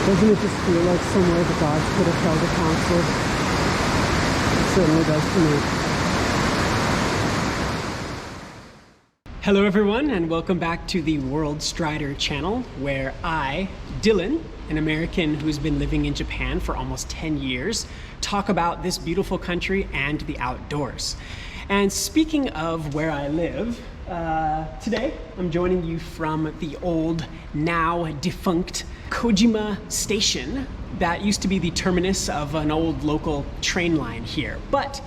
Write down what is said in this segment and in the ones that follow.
Doesn't it just feel like somewhere the gods could have held a council? It certainly does to me. Hello everyone, and welcome back to the World Strider channel, where I, Dylan, an American who's been living in Japan for almost 10 years, talk about this beautiful country and the outdoors. And speaking of where I live, today I'm joining you from the old, now defunct Kojima Station that used to be the terminus of an old local train line here. But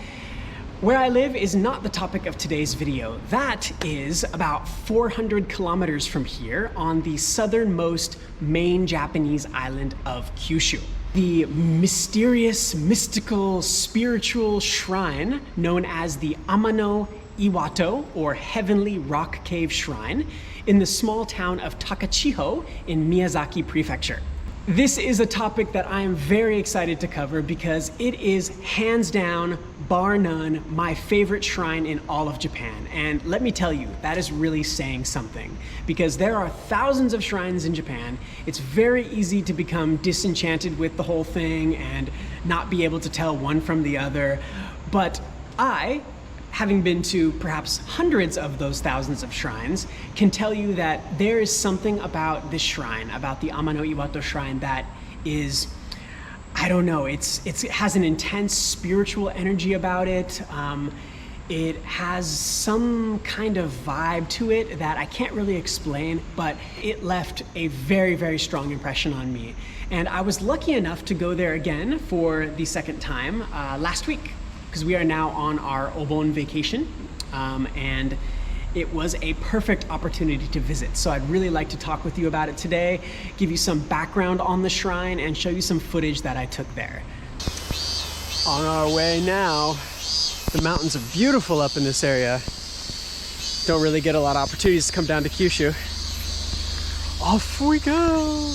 where I live is not the topic of today's video. That is about 400 kilometers from here on the southernmost main Japanese island of Kyushu. The mysterious, mystical, spiritual shrine known as the Amano-Iwato, or Heavenly Rock Cave Shrine, in the small town of Takachiho in Miyazaki Prefecture. This is a topic that I am very excited to cover because it is hands down, bar none, my favorite shrine in all of Japan. And let me tell you, that is really saying something, because there are thousands of shrines in Japan. It's very easy to become disenchanted with the whole thing and not be able to tell one from the other. But I, having been to perhaps hundreds of those thousands of shrines, can tell you that there is something about this shrine, about the Amano-Iwato shrine, that is, I don't know, it has an intense spiritual energy about it. It has some kind of vibe to it that I can't really explain, but it left a very, very strong impression on me. And I was lucky enough to go there again for the second time last week, because we are now on our Obon vacation, and it was a perfect opportunity to visit. So I'd really like to talk with you about it today, give you some background on the shrine, and show you some footage that I took there. On our way now. The mountains are beautiful up in this area. Don't really get a lot of opportunities to come down to Kyushu. Off we go!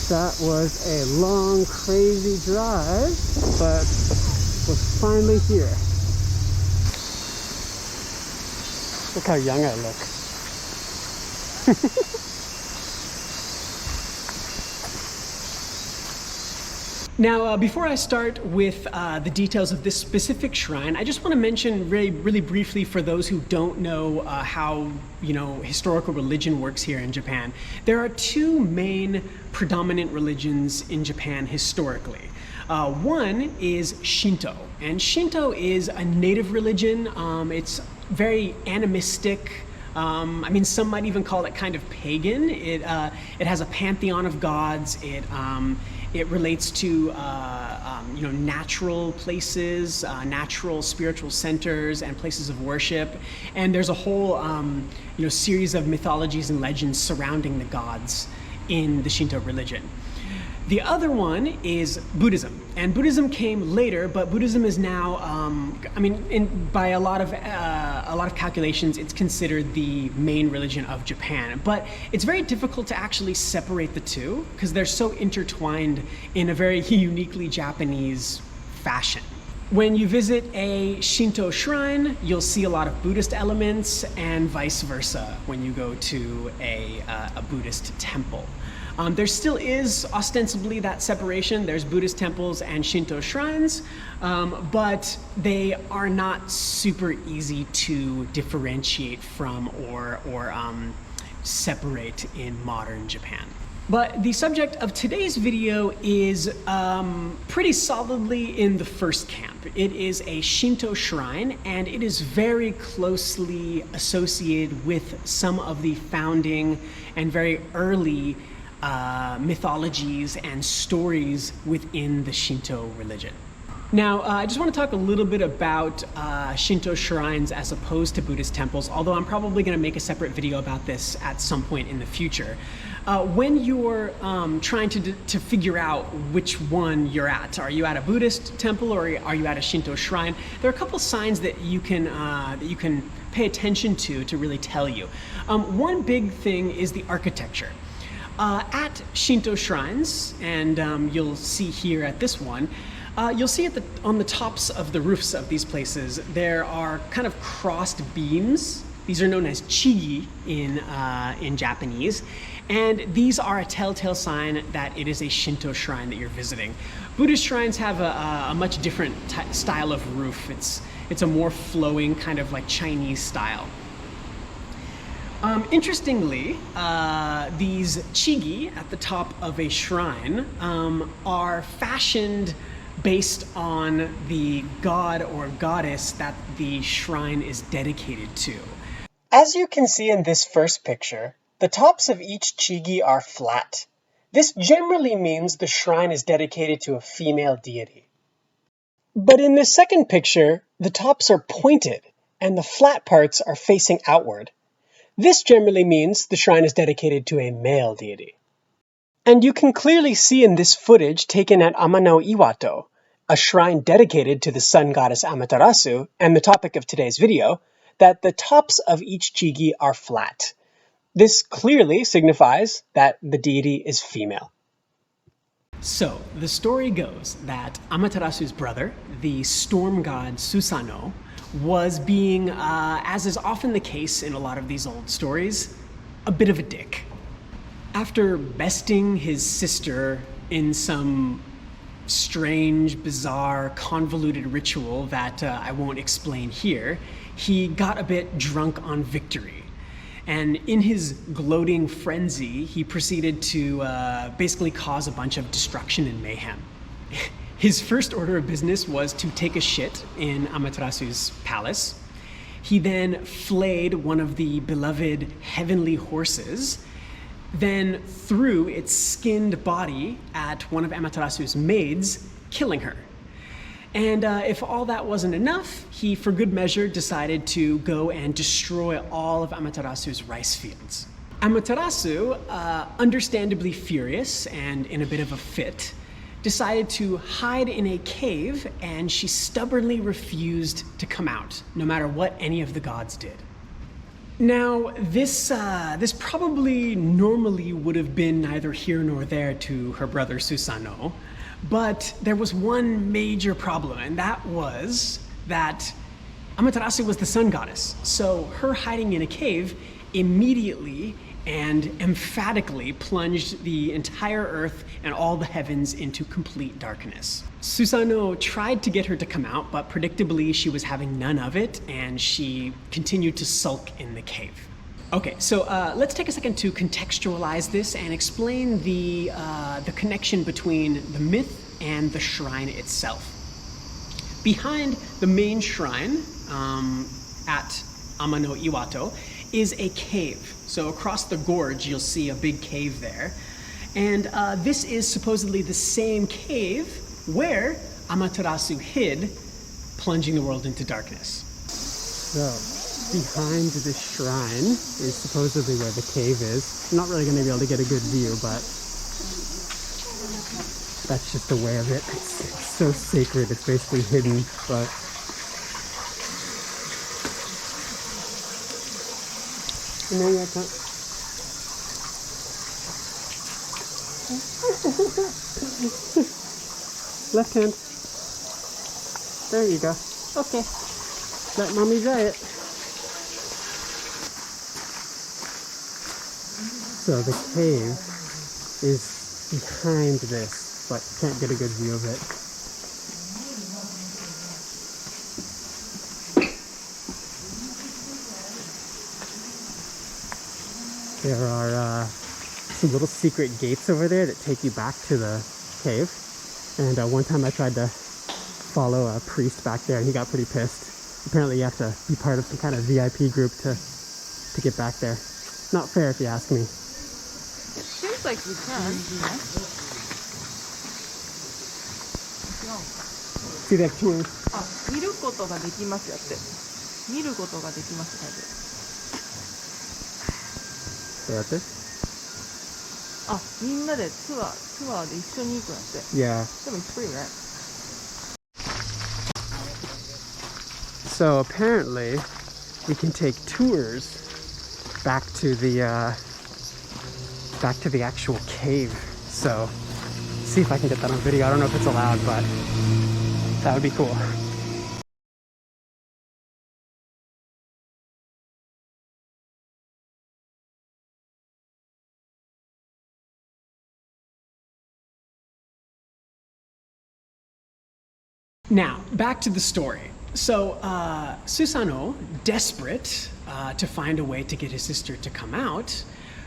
That was a long, crazy drive, but we're finally here. Look how young I look. Now, before I start with the details of this specific shrine, I just want to mention really briefly, for those who don't know how historical religion works here in Japan. There are two main predominant religions in Japan historically. One is Shinto, and Shinto is a native religion. It's very animistic. I mean, some might even call it kind of pagan. It has a pantheon of gods. It relates to natural places, natural spiritual centers, and places of worship. And there's a whole series of mythologies and legends surrounding the gods in the Shinto religion. The other one is Buddhism, and Buddhism came later, but Buddhism is now, by a lot of calculations, it's considered the main religion of Japan. But it's very difficult to actually separate the two because they're so intertwined in a very uniquely Japanese fashion. When you visit a Shinto shrine, you'll see a lot of Buddhist elements, and vice versa when you go to a Buddhist temple. There still is ostensibly that separation. There's Buddhist temples and Shinto shrines, but they are not super easy to differentiate from or separate in modern Japan. But the subject of today's video is pretty solidly in the first camp. It is a Shinto shrine, and it is very closely associated with some of the founding and very early mythologies and stories within the Shinto religion. Now, I just want to talk a little bit about Shinto shrines as opposed to Buddhist temples, although I'm probably going to make a separate video about this at some point in the future. When you're trying to figure out which one you're at, are you at a Buddhist temple or are you at a Shinto shrine? There are a couple signs that you can pay attention to really tell you. One big thing is the architecture. At Shinto shrines, and you'll see here at this one, you'll see on the tops of the roofs of these places, there are kind of crossed beams. These are known as chigi in Japanese, and these are a telltale sign that it is a Shinto shrine that you're visiting. Buddhist shrines have a much different style of roof. It's a more flowing kind of like Chinese style. Interestingly, these chigi at the top of a shrine are fashioned based on the god or goddess that the shrine is dedicated to. As you can see in this first picture, the tops of each chigi are flat. This generally means the shrine is dedicated to a female deity. But in this second picture, the tops are pointed and the flat parts are facing outward. This generally means the shrine is dedicated to a male deity. And you can clearly see in this footage taken at Amano-Iwato, a shrine dedicated to the sun goddess Amaterasu, and the topic of today's video, that the tops of each chigi are flat. This clearly signifies that the deity is female. So, the story goes that Amaterasu's brother, the storm god Susanoo, was being, as is often the case in a lot of these old stories, a bit of a dick. After besting his sister in some strange, bizarre, convoluted ritual that I won't explain here, he got a bit drunk on victory. And in his gloating frenzy, he proceeded to basically cause a bunch of destruction and mayhem. His first order of business was to take a shit in Amaterasu's palace. He then flayed one of the beloved heavenly horses, then threw its skinned body at one of Amaterasu's maids, killing her. And if all that wasn't enough, he, for good measure, decided to go and destroy all of Amaterasu's rice fields. Amaterasu, understandably furious and in a bit of a fit, decided to hide in a cave, and she stubbornly refused to come out, no matter what any of the gods did. Now, this probably normally would have been neither here nor there to her brother Susanoo, but there was one major problem, and that was that Amaterasu was the sun goddess, so her hiding in a cave immediately and emphatically plunged the entire earth and all the heavens into complete darkness. Susanoo tried to get her to come out, but predictably she was having none of it, and she continued to sulk in the cave. Okay, so let's take a second to contextualize this and explain the connection between the myth and the shrine itself. Behind the main shrine at Amano-Iwato is a cave. So across the gorge, you'll see a big cave there. And this is supposedly the same cave where Amaterasu hid, plunging the world into darkness. So, behind this shrine is supposedly where the cave is. I'm not really going to be able to get a good view, but that's just the way of it. It's so sacred, it's basically hidden, but and now you can't. Left hand. There you go. Okay. Let mommy try it. So the cave is behind this, but can't get a good view of it. There are some little secret gates over there that take you back to the cave. And one time I tried to follow a priest back there and he got pretty pissed. Apparently you have to be part of some kind of VIP group to get back there. Not fair if you ask me. Seems like we can. See, they have two. 見ることができますやって。見ることができます、多分。どうやって？あ、みんなでツアーで一緒に行くんやって。 Yeah. でもit's free, right? So apparently we can take tours back to the actual cave. So see if I can get that on video. I don't know if it's allowed, but that would be cool. Now, back to the story. So, Susanoo, desperate to find a way to get his sister to come out,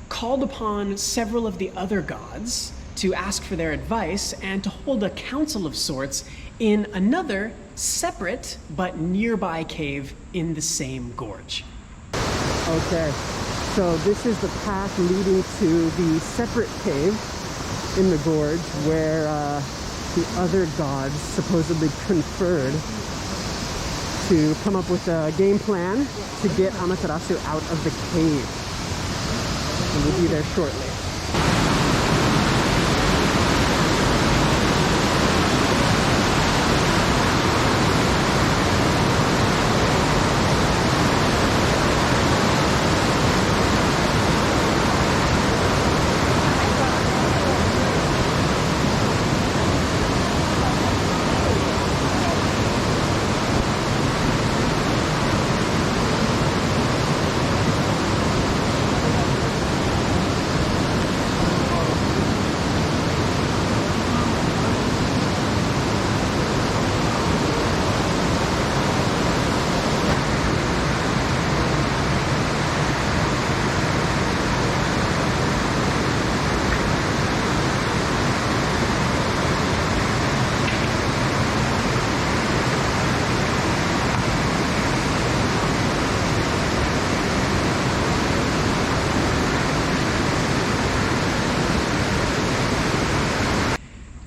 called upon several of the other gods to ask for their advice and to hold a council of sorts in another separate but nearby cave in the same gorge. Okay, so this is the path leading to the separate cave in the gorge where the other gods supposedly conferred to come up with a game plan to get Amaterasu out of the cave. And we'll be there shortly.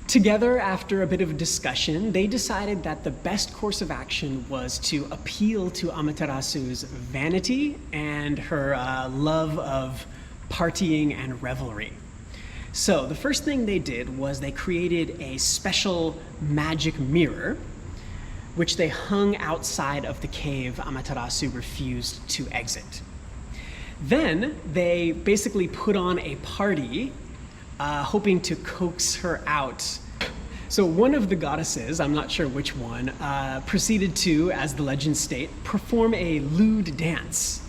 Together, after a bit of a discussion, they decided that the best course of action was to appeal to Amaterasu's vanity and her love of partying and revelry. So the first thing they did was they created a special magic mirror, which they hung outside of the cave Amaterasu refused to exit. Then they basically put on a party, hoping to coax her out. So one of the goddesses, I'm not sure which one, proceeded to, as the legends state, perform a lewd dance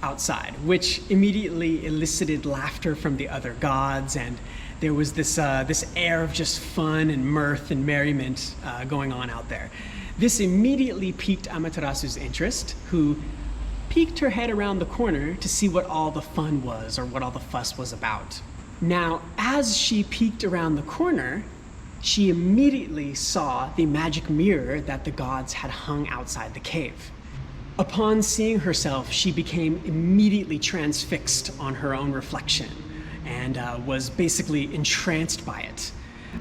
outside, which immediately elicited laughter from the other gods, and there was this air of just fun and mirth and merriment going on out there. This immediately piqued Amaterasu's interest, who peeked her head around the corner to see what all the fun was or what all the fuss was about. Now, as she peeked around the corner, she immediately saw the magic mirror that the gods had hung outside the cave. Upon seeing herself, she became immediately transfixed on her own reflection and was basically entranced by it.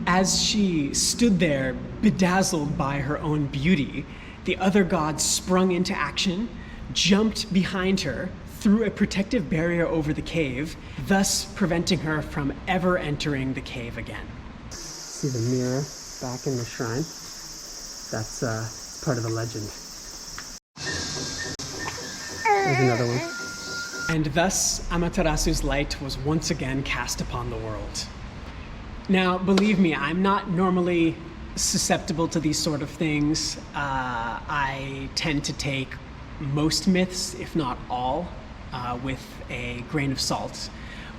As she stood there, bedazzled by her own beauty, the other gods sprung into action, jumped behind her, threw a protective barrier over the cave, thus preventing her from ever entering the cave again. See the mirror back in the shrine? That's part of the legend. There's another one. And thus, Amaterasu's light was once again cast upon the world. Now, believe me, I'm not normally susceptible to these sort of things. I tend to take most myths, if not all, with a grain of salt.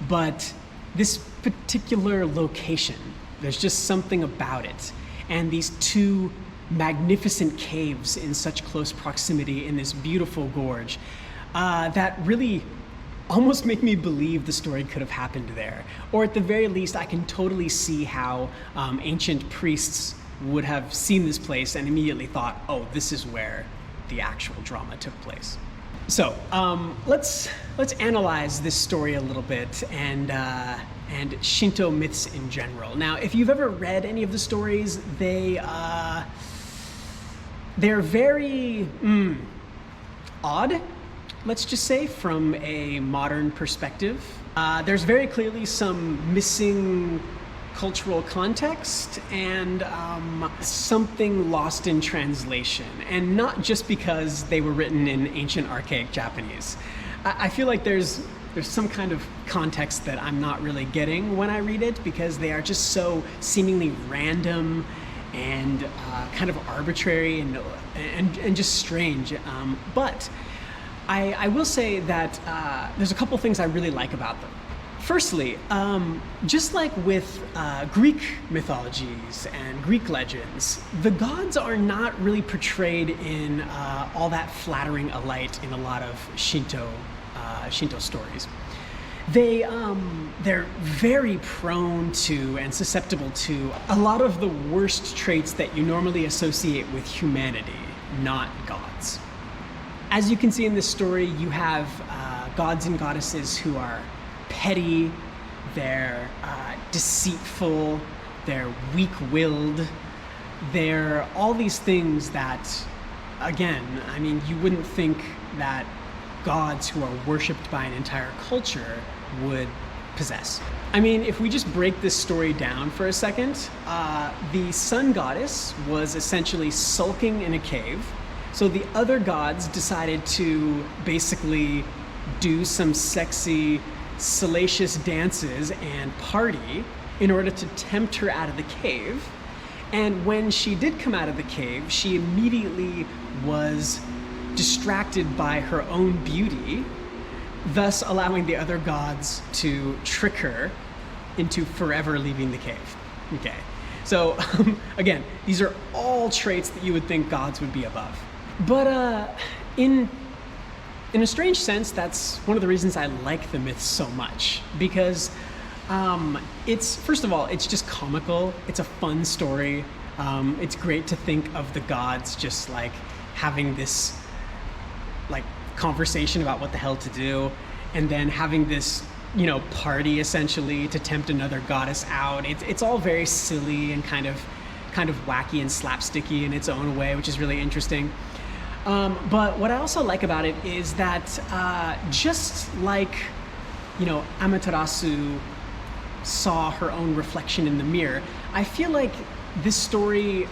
But this particular location, there's just something about it. And these two magnificent caves in such close proximity in this beautiful gorge, that really almost make me believe the story could have happened there. Or at the very least, I can totally see how ancient priests would have seen this place and immediately thought, oh, this is where the actual drama took place. So let's analyze this story a little bit and Shinto myths in general. Now, if you've ever read any of the stories, they're very odd, let's just say, from a modern perspective. There's very clearly some missing cultural context and something lost in translation, and not just because they were written in ancient archaic Japanese. I feel like there's some kind of context that I'm not really getting when I read it, because they are just so seemingly random and kind of arbitrary and just strange. But I will say that there's a couple things I really like about them. Firstly, just like with Greek mythologies and Greek legends, the gods are not really portrayed in all that flattering a light in a lot of Shinto stories. They're very prone to and susceptible to a lot of the worst traits that you normally associate with humanity, not gods. As you can see in this story, you have gods and goddesses who are petty, they're deceitful, they're weak-willed, they're all these things that, again, I mean, you wouldn't think that gods who are worshipped by an entire culture would possess. I mean, if we just break this story down for a second, the sun goddess was essentially sulking in a cave. So the other gods decided to basically do some sexy, salacious dances and party in order to tempt her out of the cave. And when she did come out of the cave, she immediately was distracted by her own beauty, thus allowing the other gods to trick her into forever leaving the cave. Okay, so again, these are all traits that you would think gods would be above. But in a strange sense, that's one of the reasons I like the myths so much, because it's, first of all, it's just comical. It's a fun story. It's great to think of the gods just like having this like conversation about what the hell to do, and then having this, you know, party essentially to tempt another goddess out. It's all very silly and kind of wacky and slapsticky in its own way, which is really interesting. But what I also like about it is that just like, you know, Amaterasu saw her own reflection in the mirror, I feel like this story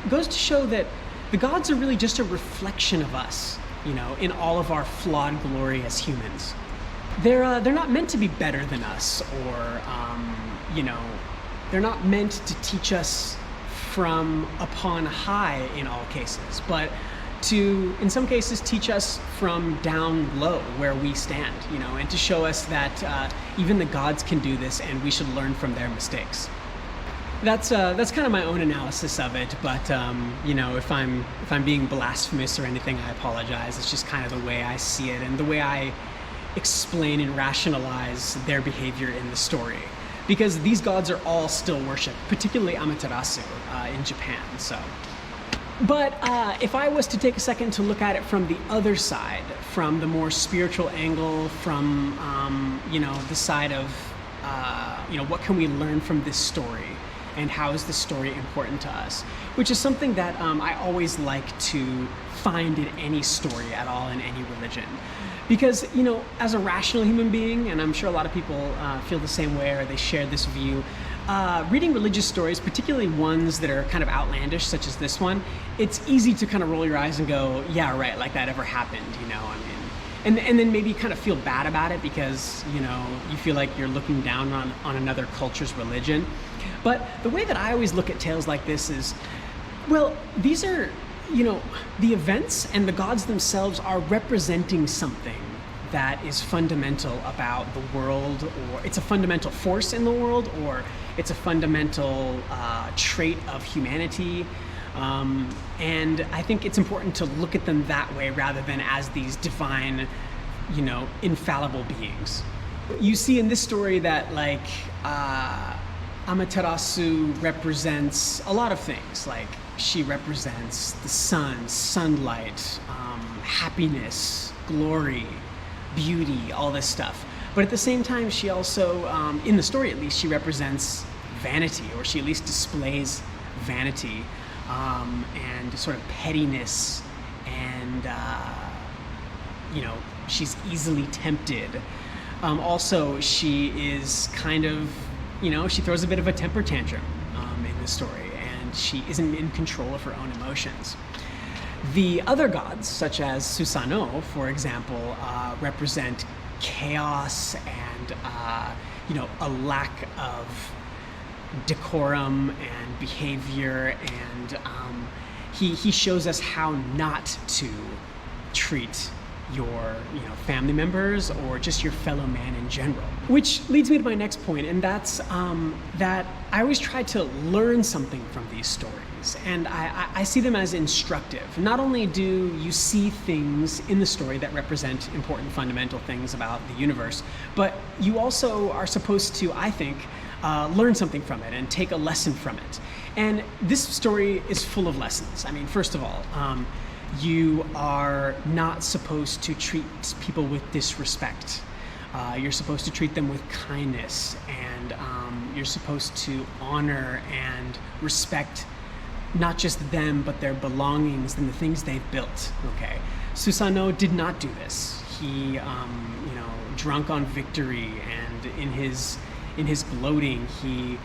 goes to show that the gods are really just a reflection of us, you know, in all of our flawed glory as humans. They're not meant to be better than us, or, you know, they're not meant to teach us from upon high in all cases, but to, in some cases, teach us from down low where we stand, you know, and to show us that even the gods can do this, and we should learn from their mistakes. That's kind of my own analysis of it, but you know, if I'm being blasphemous or anything, I apologize. It's just kind of the way I see it and the way I explain and rationalize their behavior in the story, because these gods are all still worshipped, particularly Amaterasu in Japan. So. But if I was to take a second to look at it from the other side, from the more spiritual angle, from you know, the side of you know, what can we learn from this story, and how is this story important to us, which is something that I always like to find in any story at all, in any religion. Because, you know, as a rational human being, and I'm sure a lot of people feel the same way, or they share this view, reading religious stories, particularly ones that are kind of outlandish, such as this one, it's easy to kind of roll your eyes and go, yeah, right, like that ever happened, you know, I mean, and then maybe kind of feel bad about it because, you know, you feel like you're looking down on another culture's religion. But the way that I always look at tales like this is, well, these are, you know, the events and the gods themselves are representing something that is fundamental about the world, or it's a fundamental force in the world, or it's a fundamental trait of humanity. And I think it's important to look at them that way rather than as these divine, you know, infallible beings. You see in this story that, like, Amaterasu represents a lot of things. Like, she represents the sun, sunlight, happiness, glory, beauty, all this stuff. But at the same time, she also, in the story at least, she represents vanity, or she at least displays vanity, and sort of pettiness, and, you know, she's easily tempted. Also, she is kind of, she throws a bit of a temper tantrum in the story, and she isn't in control of her own emotions. The other gods, such as Susanoo, for example, represent chaos and a lack of decorum and behavior, and he shows us how not to treat your family members or just your fellow man in general. Which leads me to my next point, and that's that I always try to learn something from these stories, and I see them as instructive. Not only do you see things in the story that represent important fundamental things about the universe, but you also are supposed to, I think, learn something from it and take a lesson from it. And this story is full of lessons. I mean, first of all, you are not supposed to treat people with disrespect. You're supposed to treat them with kindness, and you're supposed to honor and respect not just them, but their belongings and the things they've built. Okay, Susanoo did not do this. He, drunk on victory, and in his gloating, he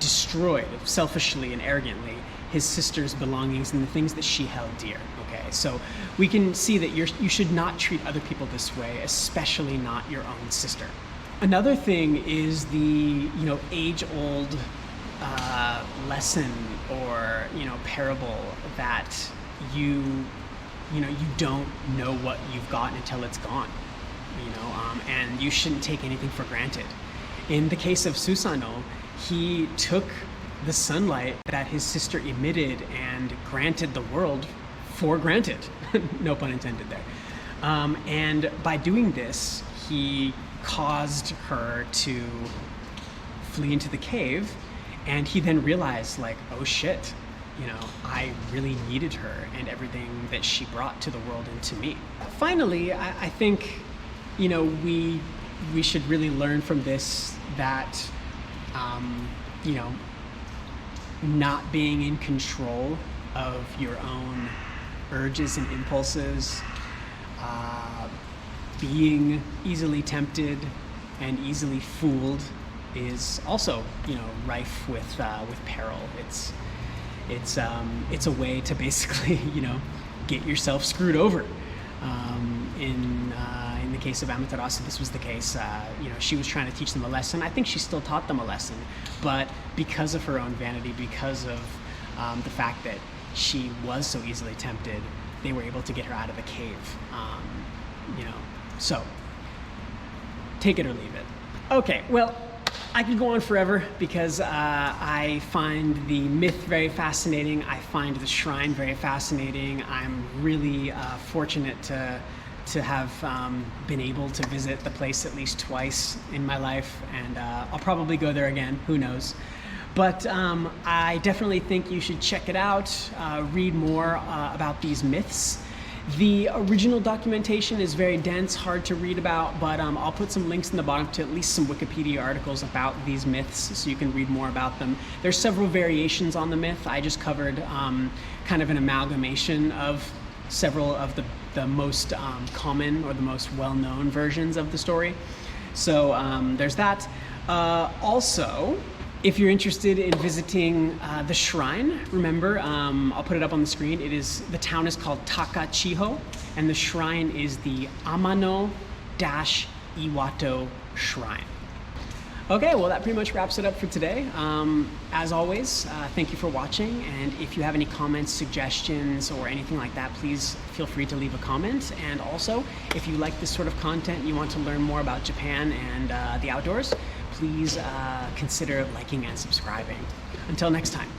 destroyed selfishly and arrogantly his sister's belongings and the things that she held dear. Okay, so we can see that you should not treat other people this way, especially not your own sister. Another thing is the age-old lesson or parable that you don't know what you've got until it's gone, and you shouldn't take anything for granted. In the case of Susanoo, he took the sunlight that his sister emitted and granted the world for granted. No pun intended there. And by doing this, he caused her to flee into the cave, and he then realized, like, oh shit, I really needed her and everything that she brought to the world and to me. Finally, I think, we should really learn from this that, not being in control of your own urges and impulses, being easily tempted and easily fooled is also, rife with peril. It's a way to basically, get yourself screwed over. In the case of Amaterasu, this was the case. She was trying to teach them a lesson. I think she still taught them a lesson, but because of her own vanity, because of the fact that she was so easily tempted, they were able to get her out of the cave. So take it or leave it. Okay, well, I could go on forever because I find the myth very fascinating. I find the shrine very fascinating. I'm really fortunate to have been able to visit the place at least twice in my life, and I'll probably go there again, who knows. But I definitely think you should check it out, read more about these myths. The original documentation is very dense, hard to read about, but I'll put some links in the bottom to at least some Wikipedia articles about these myths so you can read more about them. There's several variations on the myth. I just covered kind of an amalgamation of several of the most common or the most well-known versions of the story. So there's that. Also, if you're interested in visiting the shrine, remember, I'll put it up on the screen. The town is called Takachiho, and the shrine is the Amano-Iwato Shrine. Okay, well, that pretty much wraps it up for today. As always, thank you for watching, and if you have any comments, suggestions, or anything like that, please feel free to leave a comment. And also, if you like this sort of content, you want to learn more about Japan and the outdoors, please consider liking and subscribing. Until next time.